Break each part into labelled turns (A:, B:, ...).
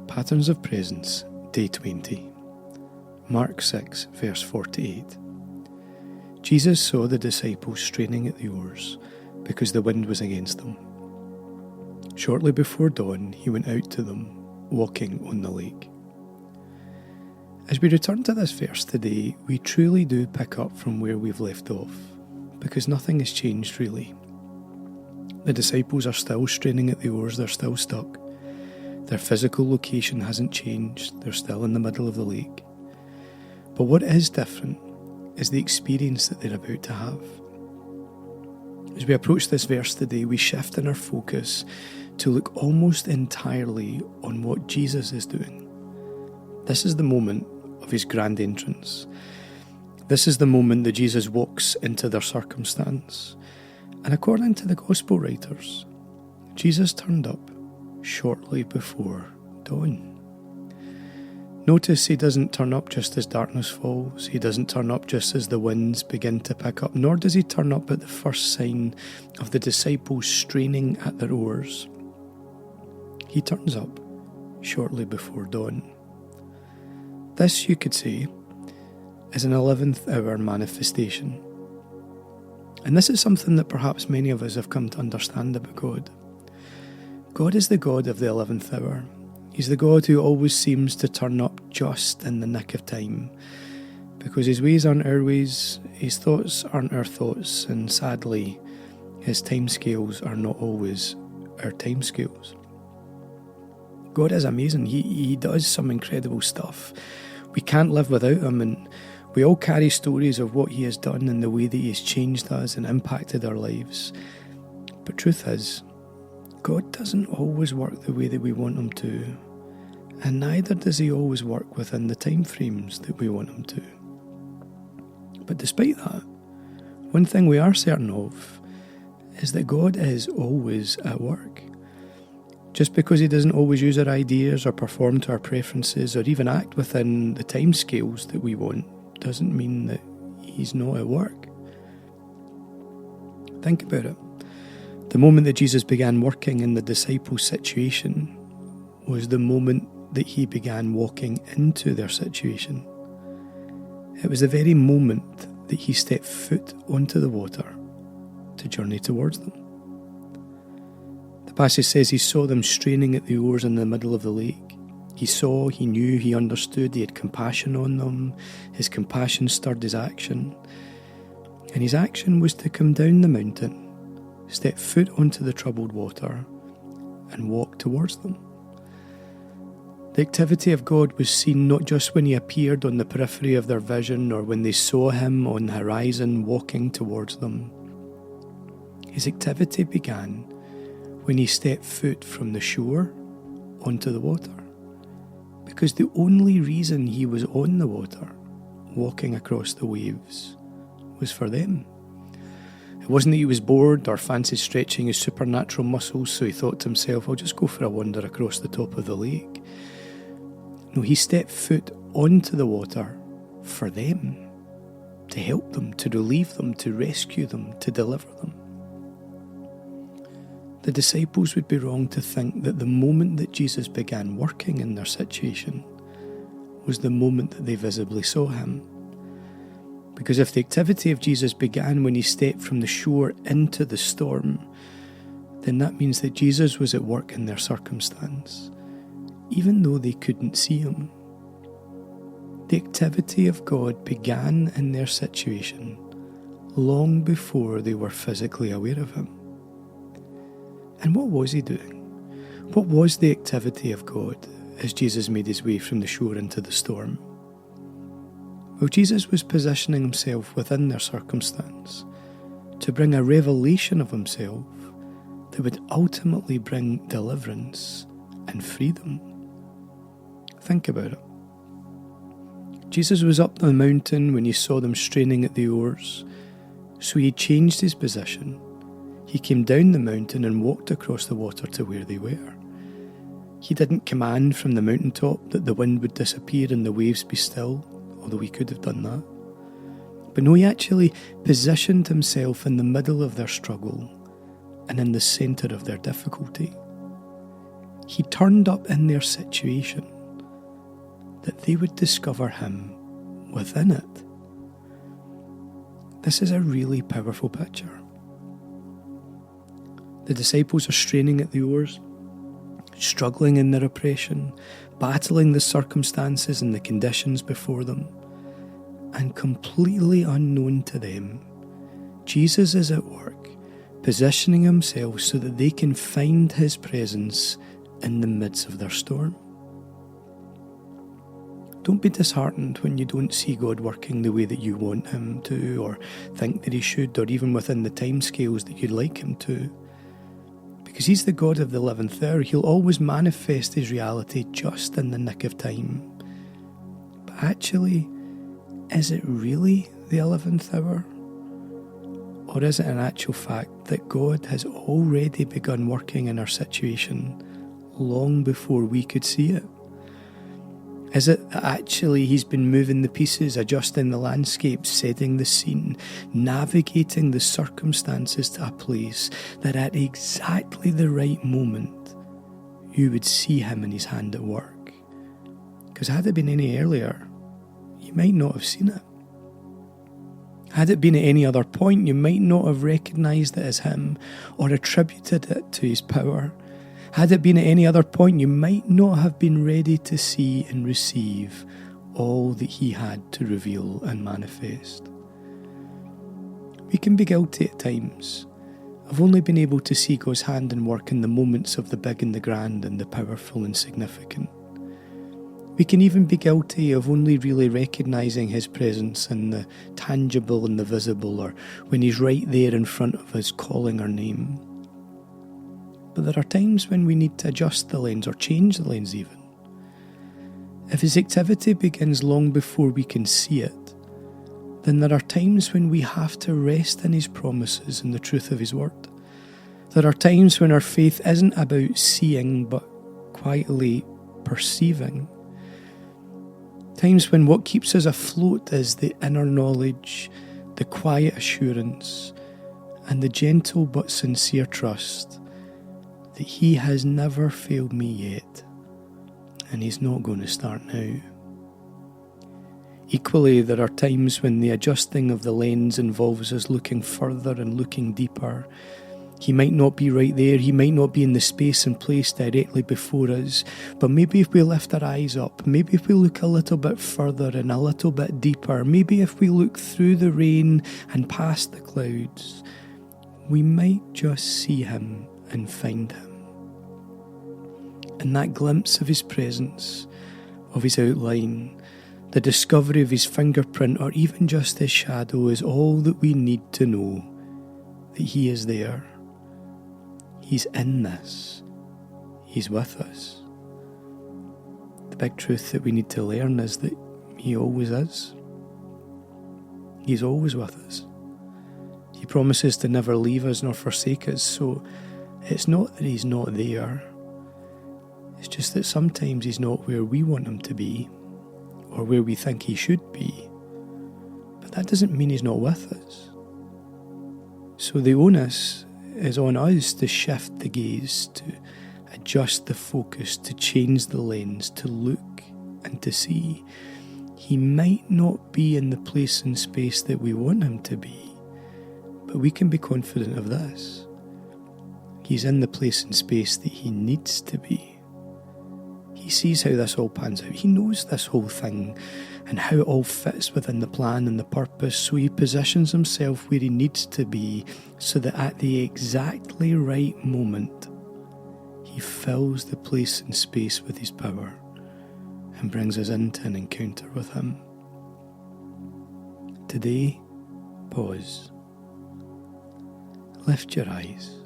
A: Patterns of Presence, Day 20. Mark 6, verse 48. Jesus saw the disciples straining at the oars because the wind was against them. Shortly before dawn, he went out to them, walking on the lake. As we return to this verse today, we truly do pick up from where we've left off, because nothing has changed really. The disciples are still straining at the oars, they're still stuck. Their physical location hasn't changed, they're still in the middle of the lake. But what is different is the experience that they're about to have. As we approach this verse today, we shift in our focus to look almost entirely on what Jesus is doing. This is the moment of his grand entrance. This is the moment that Jesus walks into their circumstance. And according to the gospel writers, Jesus turned up shortly before dawn. Notice he doesn't turn up just as darkness falls. He doesn't turn up just as the winds begin to pick up, nor does he turn up at the first sign of the disciples straining at their oars. He turns up shortly before dawn. This, you could say, is an 11th hour manifestation. And this is something that perhaps many of us have come to understand about God. God is the God of the 11th hour. He's the God who always seems to turn up just in the nick of time, because his ways aren't our ways, his thoughts aren't our thoughts, and sadly, his timescales are not always our timescales. God is amazing. He does some incredible stuff. We can't live without him, and we all carry stories of what he has done and the way that he has changed us and impacted our lives. But truth is, God doesn't always work the way that we want him to, and neither does he always work within the time frames that we want him to. But despite that, one thing we are certain of is that God is always at work. Just because he doesn't always use our ideas or perform to our preferences or even act within the time scales that we want doesn't mean that he's not at work. Think about it. The moment that Jesus began working in the disciples' situation was the moment that he began walking into their situation. It was the very moment that he stepped foot onto the water to journey towards them. The passage says he saw them straining at the oars in the middle of the lake. He saw, he knew, he understood, he had compassion on them. His compassion stirred his action. And his action was to come down the mountain, step foot onto the troubled water, and walk towards them. The activity of God was seen not just when he appeared on the periphery of their vision or when they saw him on the horizon walking towards them. His activity began when he stepped foot from the shore onto the water, because the only reason he was on the water, walking across the waves, was for them. It wasn't that he was bored or fancied stretching his supernatural muscles, so he thought to himself, I'll just go for a wander across the top of the lake. No, he stepped foot onto the water for them, to help them, to relieve them, to rescue them, to deliver them. The disciples would be wrong to think that the moment that Jesus began working in their situation was the moment that they visibly saw him. Because if the activity of Jesus began when he stepped from the shore into the storm, then that means that Jesus was at work in their circumstance, even though they couldn't see him. The activity of God began in their situation long before they were physically aware of him. And what was he doing? What was the activity of God as Jesus made his way from the shore into the storm? Well, Jesus was positioning himself within their circumstance to bring a revelation of himself that would ultimately bring deliverance and freedom. Think about it. Jesus was up the mountain when he saw them straining at the oars, so he changed his position. He came down the mountain and walked across the water to where they were. He didn't command from the mountaintop that the wind would disappear and the waves be still, although he could have done that. But no, he actually positioned himself in the middle of their struggle and in the centre of their difficulty. He turned up in their situation, that they would discover him within it. This is a really powerful picture. The disciples are straining at the oars, struggling in their oppression, battling the circumstances and the conditions before them, and completely unknown to them, Jesus is at work, positioning himself so that they can find his presence in the midst of their storm. Don't be disheartened when you don't see God working the way that you want him to, or think that he should, or even within the timescales that you'd like him to. Because he's the God of the 11th hour. He'll always manifest his reality just in the nick of time. But actually, is it really the 11th hour? Or is it an actual fact that God has already begun working in our situation long before we could see it? Is it that actually he's been moving the pieces, adjusting the landscape, setting the scene, navigating the circumstances to a place that at exactly the right moment you would see him in his hand at work? Because had it been any earlier, you might not have seen it. Had it been at any other point, you might not have recognised it as him or attributed it to his power. Had it been at any other point, you might not have been ready to see and receive all that he had to reveal and manifest. We can be guilty at times of only being able to see God's hand and work in the moments of the big and the grand and the powerful and significant. We can even be guilty of only really recognising his presence in the tangible and the visible, or when he's right there in front of us calling our name. But there are times when we need to adjust the lens or change the lens even. If his activity begins long before we can see it, then there are times when we have to rest in his promises and the truth of his word. There are times when our faith isn't about seeing but quietly perceiving. Times when what keeps us afloat is the inner knowledge, the quiet assurance, and the gentle but sincere trust that he has never failed me yet, and he's not going to start now. Equally, there are times when the adjusting of the lens involves us looking further and looking deeper. He might not be right there, he might not be in the space and place directly before us, but maybe if we lift our eyes up, maybe if we look a little bit further and a little bit deeper, maybe if we look through the rain and past the clouds, we might just see him and find him. And that glimpse of his presence, of his outline, the discovery of his fingerprint, or even just his shadow, is all that we need to know that he is there. He's in this. He's with us. The big truth that we need to learn is that he always is. He's always with us. He promises to never leave us nor forsake us, so it's not that he's not there. It's just that sometimes he's not where we want him to be, or where we think he should be. But that doesn't mean he's not with us. So the onus is on us to shift the gaze, to adjust the focus, to change the lens, to look and to see. He might not be in the place and space that we want him to be, but we can be confident of this. He's in the place and space that he needs to be. He sees how this all pans out. He knows this whole thing and how it all fits within the plan and the purpose, so he positions himself where he needs to be, so that at the exactly right moment, he fills the place and space with his power and brings us into an encounter with him. Today, pause. Lift your eyes.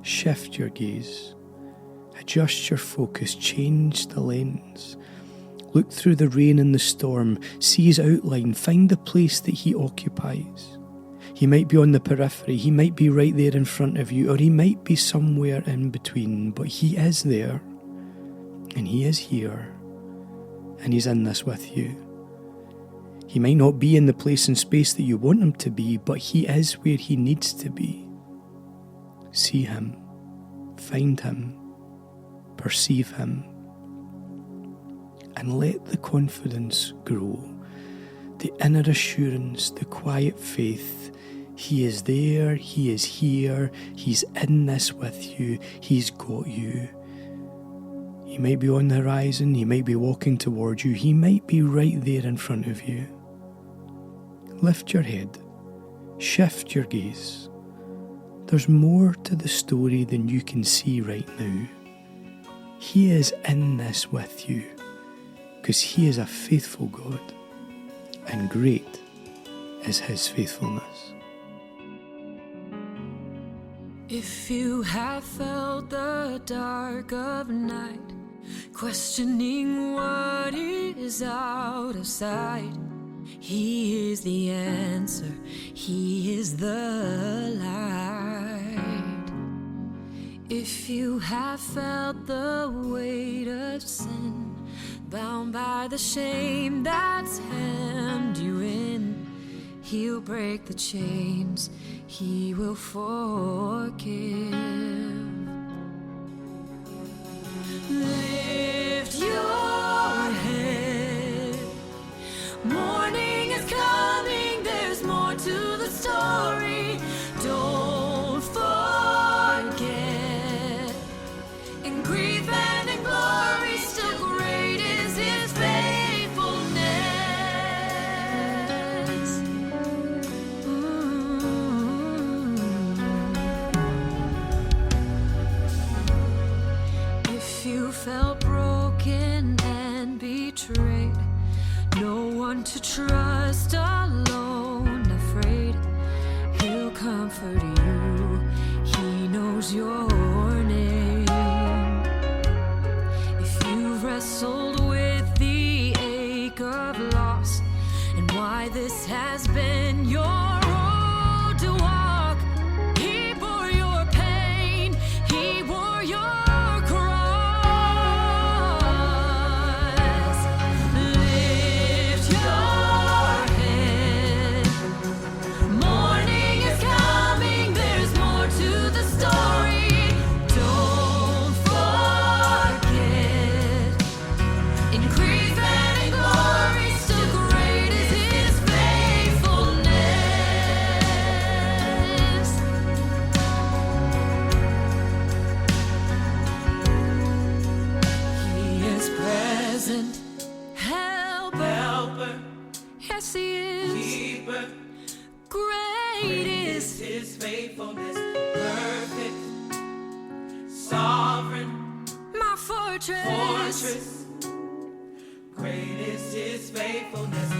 A: Shift your gaze. Adjust your focus, change the lens. Look through the rain and the storm, see his outline, find the place that he occupies. He might be on the periphery, he might be right there in front of you, or he might be somewhere in between, but he is there, and he is here, and he's in this with you. He might not be in the place and space that you want him to be, but he is where he needs to be. See him, find him, perceive him. And let the confidence grow, the inner assurance, the quiet faith. He is there, he is here, he's in this with you, he's got you. He might be on the horizon, he might be walking towards you, he might be right there in front of you. Lift your head, shift your gaze. There's more to the story than you can see right now. He is in this with you, because he is a faithful God, and great is his faithfulness.
B: If you have felt the dark of night, questioning what is out of sight, he is the answer, he is the light. If you have felt the weight of sin, bound by the shame that's hemmed you in, he'll break the chains, he will forgive. Lift your head, morning is coming, there's more to the story. Don't forget, in grief and in glory, still great is his faithfulness. If you felt broken and betrayed, no one to trust, alone, afraid, he'll comfort you, he knows your name. If you've wrestled with the ache of loss, and why this has been your road to walk, he bore your pain, he bore your cross. Lift your head, morning is coming, there's more to the story. Don't forget, in grief and in glory, still great is his faithfulness. He is present, helper, yes he is,
C: Keeper,
B: great is
C: his faithfulness, perfect, sovereign,
B: my fortress.
C: fortress. Great is his faithfulness,